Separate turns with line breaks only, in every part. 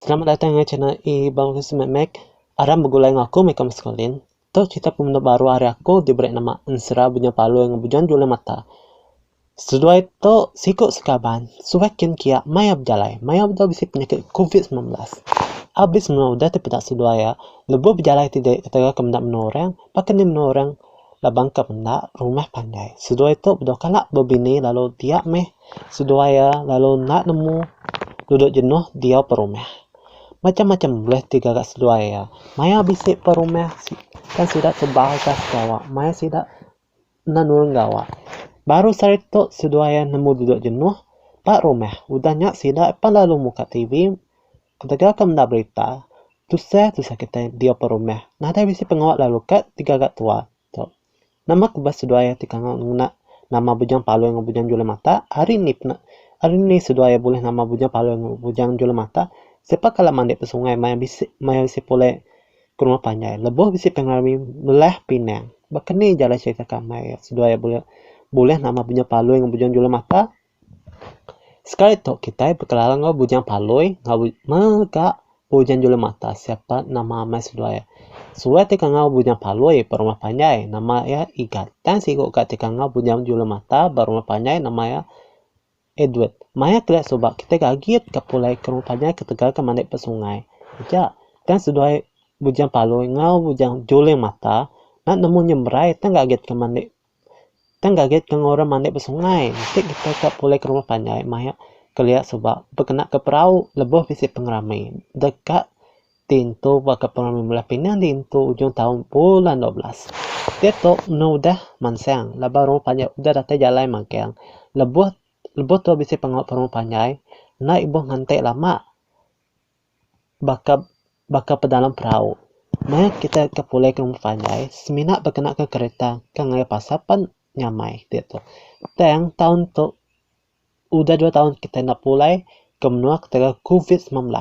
Selamat datang di channel Ibang Mac. Aram begulai ngaku mereka maskulin. Tuh cerita pembunuh baru hari aku diberi nama Ensera punya palu yang bujan jule mata. Sedua itu sikut sekaban. Suwekin kia maya berjalai. Maya berjalai bisi penyakit COVID-19. Abis udah tidak sedua ya. Lebu berjalai tidak ketika kemendak menorang. Pakai ni menorang labang kemendak rumah pandai. Sedua itu berdokalak berbini lalu dia meh. Sedua ya lalu nak nemu duduk jenuh dia perumah. Macam-macam boleh tiga kat sedua ya. Maya bisik perumah kan sidak terbahas gawa. Maya sidak nanurung gawa. Baru saat itu sedua ya nemu duduk jenuh. Pak rumah. Udahnya sidak apa lalu muka TV. Ketika kemenda berita. Tusah kita dia perumah. Nah ada bisik pengawak lalu kat tiga kat tua. Tuh. Nama kubas sedua ya tika nguna nama bujang palu yang bujang jule mata. Hari ini sedua ya boleh nama bujang palu yang bujang jule mata. Siapa kalau mandi ke sungai maya bisi boleh ke rumah panjai. Lebuh bisi pengalami melah pinang. Bahkan ni jalan cerita kamai. Sedua ya boleh nama bujang palu yang bujang jule mata. Sekali tu kita berkenalan dengan bujang palu megak bujang jule mata. Siapa nama amai sedua ya. Suwe tika ngau bujang paloi perumah panjai nama ya igat. Dan si kok tika ngau bujang jule mata berumah panjai nama ya Edward. Maya kelak sobak kita gagit ke pulai ke rumah panjai ke tegal ke mandek pe sungai. Ja, dan sedua bujang paloi ngau bujang jule mata nak nemu nyemberai tan gagit ke mandek. Tan gagit ke orang mandek pe sungai. Nanti kita ke pulai ke rumah panjai maya kelak sobak berkena ke perahu lebih visi pengeramai dekat tintu baka pengeramai belah pinang tintu ujung tahun bulan 12. Dia tu udah mansang lebar rumah panjai udah datang jalan mangkang lebih tu bisa pengawal rumah panjai nak ibu ngantek lama baka pedalam perahu. Maya kita ke pulai ke rumah panjai seminat berkena ke kereta kan ngaya pasapan nyamai dia tu. Dan tahun tu udah 2 tahun kita nak pulai ke menua ketika COVID-19.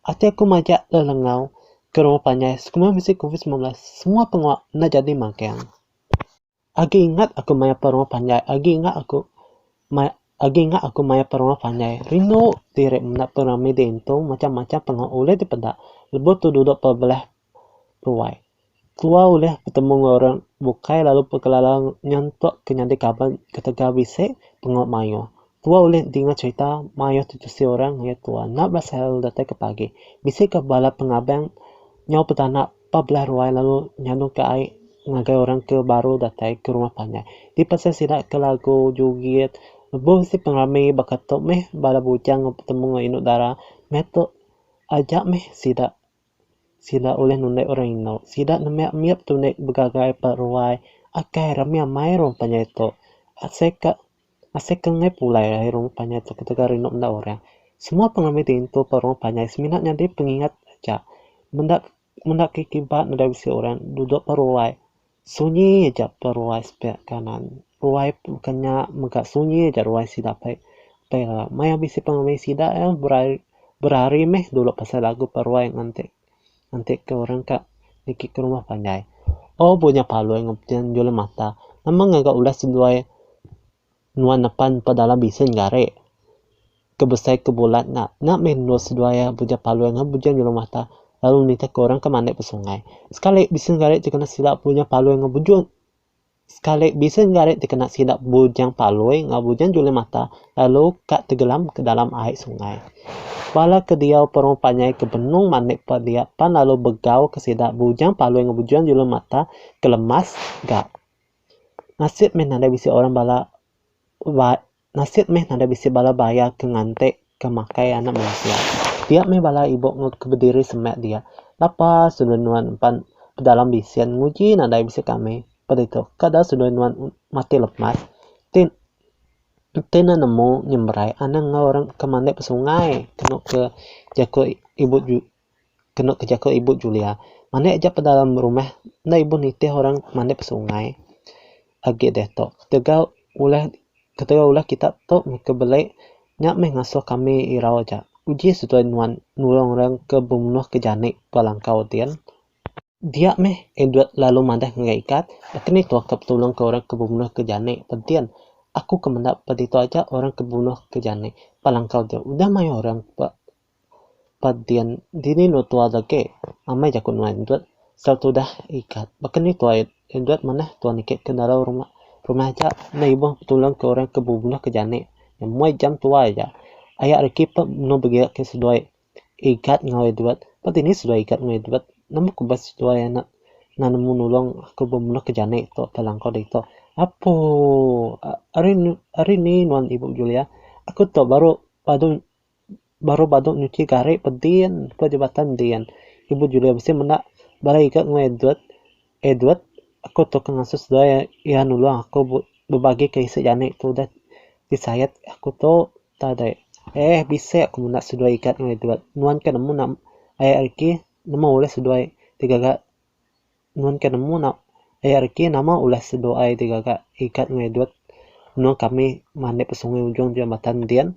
Arti aku majak lelengau ke rumah panjai. Semua mesti COVID-19. Semua pengawal nak jadi makang. Agi ingat aku maya per rumah panjai. Agi ingat aku maya per rumah panjai. Rino direk nak perami di itu macam-macam pengawal oleh di pedak. Lepas tu duduk perbelah ruai. Keluar oleh bertemu orang bukai lalu perkelalan nyantuk ke nyantik kabar ketika bisik pengawal mayo. Tua oleh dengar cerita mayo tu si orang ya tua nak berasal datang ke pagi. Bisik ke bala pengabang nyau petanak pabelah ruai lalu nyanu ke air ngagai orang ke baru datang ke rumah panjang. Di pasal sidak ke lagu jugit. Lebuh si pengamai bakatok meh bala bujang bertemu dengan inuk darah. Meh tu ajak meh sidak oleh nundai orang ino. Sidak nemek miap tu nek begagai per ruai. Akai rami amai rumah panjang itu. Asik kengai pulai rumah panjang itu ketika rinuk ndak orang. Semua pengamai itu per rumah panjang. Seminatnya dia pengingat aja. Mendak kikibat ndak bisa orang duduk per ruai. Sunyi aja per ruai sebelah kanan. Ruai bukannya megak sunyi aja ruai sidak pai. Maya bisa pengamai sidak ya berhari meh dulu pasal lagu per ruai nanti ke orang kak niki ke rumah panjai. Oh punya palu yang ngepian jual mata. Namang agak ulas seduai nuan depan dalam bisin gare. Kebesai ke bulat nak menua seduai punya palu yang ngebujan jual mata. Lalu nita ke orang ke mandek pe sungai. Sekali bisin gare dikena silap punya palu yang ngebujan. Sekali bisin gare dikena silap bujang palu yang ngebujan jual mata. Lalu kak tenggelam ke dalam air sungai. Bala ke dia perong panjai ke benung manik pa dia pan lalu begau ke sidak bujang palu yang ngebujan jual mata kelemas gak. Nasib meh nanda bisi orang bala bayar ke ngante ke makai anak manusia. Dia meh bala ibu ke berdiri semek dia. Lapa sudah nuan pan dalam bisian nguji nanda bisi kami. Pada itu kada sudah nuan mati lepas. Tena nemu nyemberai anang orang kemandai pe sungai kena ke jako ibu Julia. Mana aja pe dalam rumah na ibu nitih orang mandai pe sungai. Agi deh to. Ketika ulah kita to ke belai nyak meh ngasuh kami irau aja. Uji sesuai nuan nulung orang ke bumunuh ke janik palangkau tian. Dia meh Edward lalu mandah ngaikat. Kini tuah ketulung ke orang ke bumunuh ke janik pentian. Aku kemendak pada itu aja orang kebunuh ke jane palangkau dia udah main orang padian dini no tua lagi amai jakun main duat satu dah ikat bahkan ni tua duat mana tua nikit ke dalam rumah aja na ibu tulang ke orang ke bubulah ke jane yang mai jam tua aja ayat reki pa no bagi ke sesuai ikat ngawe duat pati ni sesuai ikat ngawe duat namu ku bas sesuai na nemu nulong ke bubulah ke jane to talangko dito apo hari ni nuan ibu Julia aku to baru baduk nyuci gari pedian pejabatan dian ibu Julia bisa mena balai ikat ngai Edward aku to ngasus doa ya nulung aku berbagi ke isi jane tu dah disayat aku to tadi bisa aku mena sudua ikat ngai Edward nuan kan nemu nam ayat reki nama oleh sudua tiga gak nuan kan nemu nam ayat reki nama oleh sudua tiga gak ikat ngai Edward nuan kami mandi pesungai ujung jambatan dian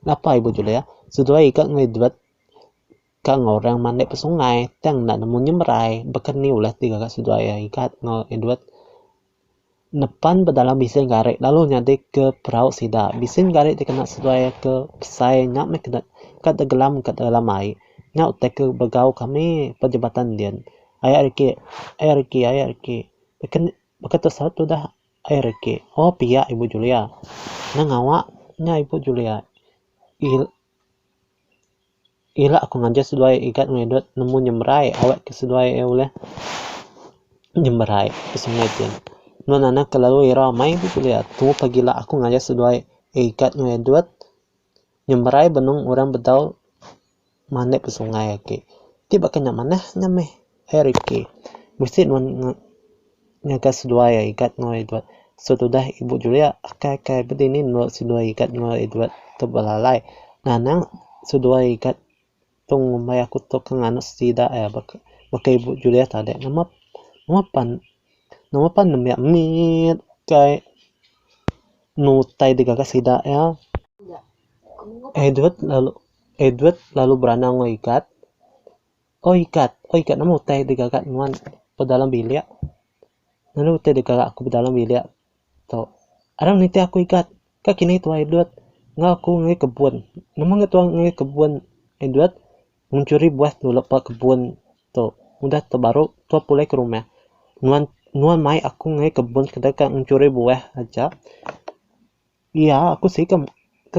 apa ibu Julia sudua ikat ngai Edward kang orang mandi pesungai tang nak nemu nyemrai bahkan ni ulah tiga kak sudua ikat ngai Edward nepan berdalam bisin garik lalu nyade ke perahu sida bisin garik dikena sudua ke pesai nyak me kena kat dalam air nyak utek ke begau kami pejabatan dian ayat reki bahkan tersatu dah ayat reki oh pihak ibu Julia nang awak nya ibu Julia ila aku ngajak seduai ikat ngedot nemu nyemrai awak ke seduai oleh nyemrai kesungai tian non anak kelalu ira mai bu lihat tunggu pagila aku ngajak seduai ikat ngedot nyemrai benung orang bedau mandek ke sungai ke tiba kenya mana nyame Eriki mesti non nyaga seduai ikat ngedot sesudah ibu Julia kai bedini no seduai ikat ngedot tebalalai nanang seduai ikat tung may aku to kang ano sida baka ibu Julia tadi nama pan namya mit kay nutay di gaga sida ya Edward lalu beranang ikat nama utay di gaga nuan pedalam bilia lalu utay di gaga aku pedalam bilia to aram niti aku ikat kakini itu Edward ngaku ngai kebun namang itu ngai kebun Edward mencuri buah tu lepas kebun tu udah terbaru tu pulai ke rumah nuan mai aku ngai kebun ketika mencuri buah aja iya aku sih ke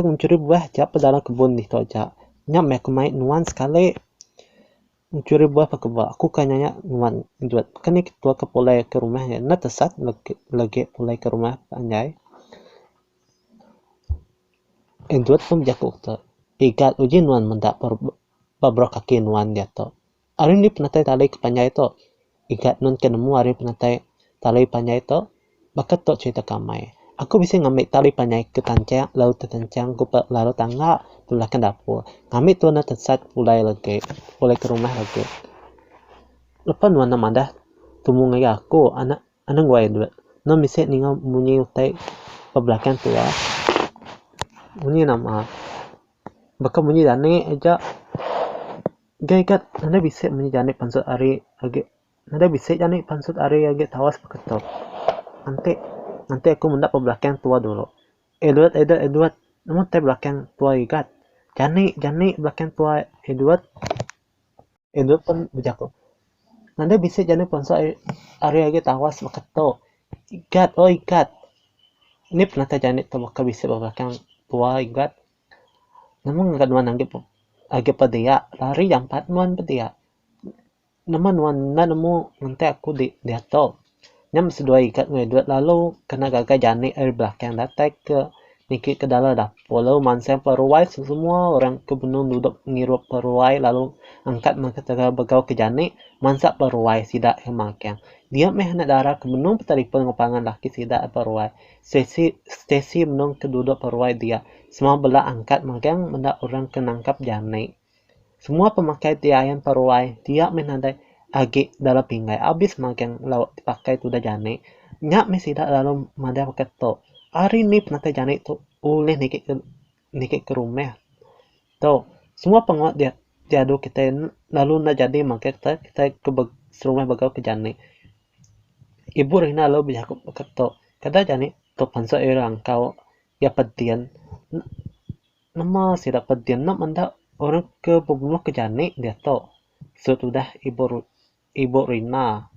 mencuri buah aja pada kebun itu aja nyam aku mai nuan sekali mencuri buah pakai buah aku kayaknya nuan Edward kan ini ketua ke pulai ke rumahnya nak tersat lagi pulai ke rumah anjay Edward pun jago tu ikat uji nuan mendak babro kaki nuan dia to hari ni penatai tali ke panjai to ikat nun kenemu hari penatai tali panjai to bakat to cerita kamai aku bisa ngambil tali panjai ke tancang lalu tertancang ku lalu tangga belakang dapur ngambil tu na tersat pulai ke rumah lagi lepas nuan namada tumu ngai aku anak gua Edward no bisa ninga munyi utai belakang tua munyi nama bakal munyi dane aja gay kat nada bisa menjadi pansut ari age nada bisa jani pansut ari age tawas paketo nanti aku mendak belakang tua dulu Edward namun teh belakang tua ikat jani belakang tua Edward pun berjago nada bisa jani pansut ari age tawas paketo ikat ini pernah terjadi tuh bakal bisa belakang tua ikat namun nggak dua nanggip age padia lari yang 4 nuan padia nama nuan na nemu nanti aku di to nyam sedua ikat ngedut lalu kena gagal jani air belakang datai ke niki ke dalam dapur lalu manseng peruai semua orang ke benung duduk ngirup peruai lalu angkat maka tegak begau ke jani mansak peruai sidak yang makan dia meh nak darah ke benung petelefon ngopangan laki sidak peruai stesi benung ke duduk peruai dia semua belah angkat magang mendak orang kenangkap jani semua pemakai tiayan peruai dia menandai agi dalam pinggai abis magang laut dipakai tu dah jani nyak meh sidak lalu mandai pakai to hari ni penata jani tu oleh nikik ke rumah tu semua penguat dia tiadu kita lalu nak jadi maka kita ke rumah bagau ke jani ibu Rina lalu bisa pakai to kada jani to pansai orang kau ya pedian nama sidak pedian nak manda orang ke pembunuh ke Janik dia to. Sudah ibu Rina